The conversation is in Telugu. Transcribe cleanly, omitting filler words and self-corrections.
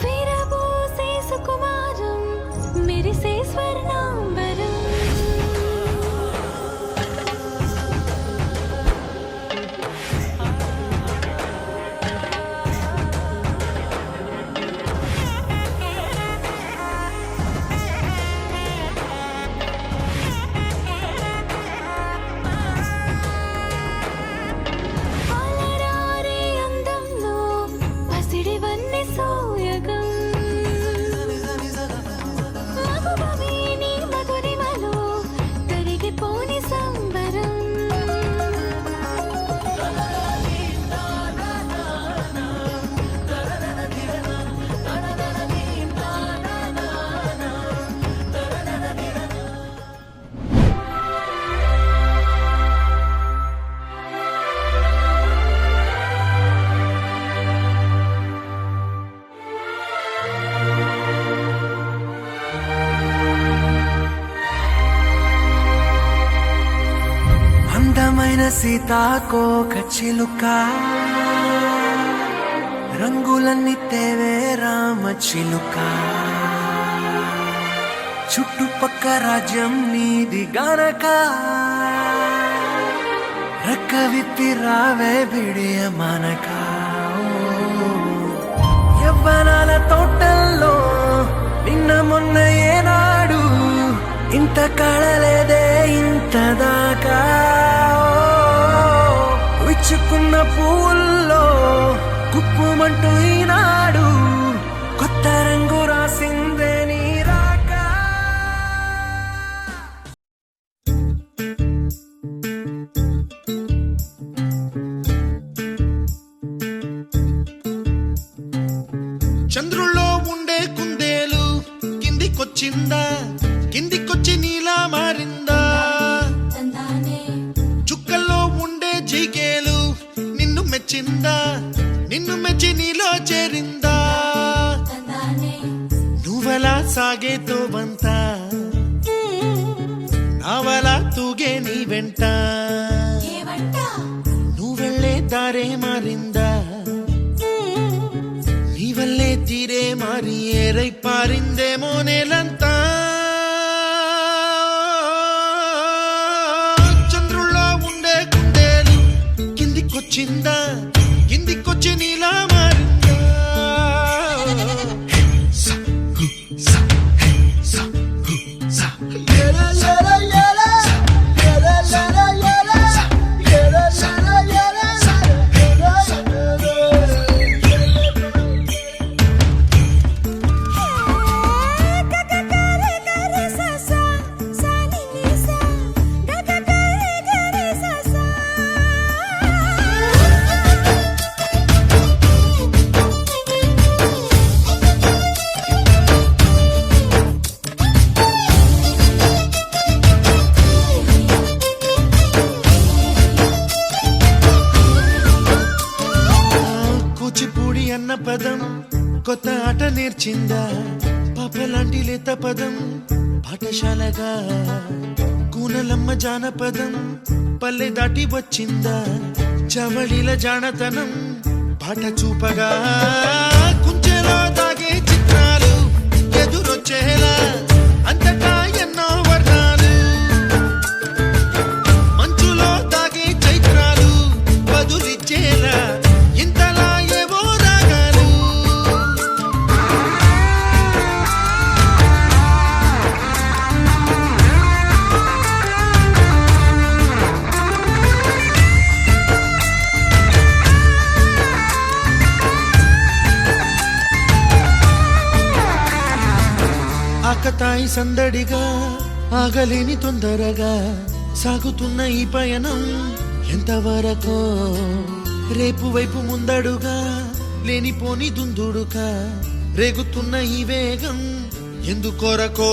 విరబూసే సుకుమారం మెరిసే స్వర్ణాంబరం అందమైన సీతాకోక చిలుక రంగులన్నీ తేవే రామ చిలుక చుట్టుపక్క రాజ్యం నీది గనక రక్క విప్పి రావే బిడియ మనక యవ్వనాల తోటల్లో నిన్న మొన్న ఏనాడు ఇంత కళలేదే ఇంత దాకా విచ్చుకున్న పువ్వుల్లో కుప్పుమంటూ ఈనాడు కొత్త రంగు రాసిందే నీ రాక చంద్రుల్లో ఉండే కుందేలు కిందికొచ్చిందా కిందికొచ్చి నీలా మారిందా చుక్కల్లో ఉండే జిగేలు నిన్ను మెచ్చిందా నిన్ను మెచ్చి నీలో చేరిందా నువ్వలా సాగేతో బంత నావలా తూగే నీ వెంట నువ్వెళ్ళే దారే మారిందా నీ వల్లే తీరే మారి ఏరై పారిందేమో నేలంతా చిందా కిందికొచ్చి నీలా మారిందా అన్న పదం కొత్త ఆట నేర్చిందా పాపలాంటి లేత పదం పాఠశాలగా కూనలమ్మ జానపదం పల్లె దాటి వచ్చిందా చవళిల జానతనం పాట చూపగా కుంచెలో దాగే చిత్రాలు ఎదురొచ్చేలా అంతటా ఎన్నో వర్ణాలు మంచులో దాగే చైత్రాలు బదులిచ్చేలా ఇంతలా ఏవో రాగాలు ఆకతాయి సందడిగా ఆగలేని తొందరగా సాగుతున్న ఈ పయనం ఎంతవరకో రేపు వైపు ముందడుగా లేనిపోని దుందుడుగా రేగుతున్న ఈ వేగం ఎందుకొరకో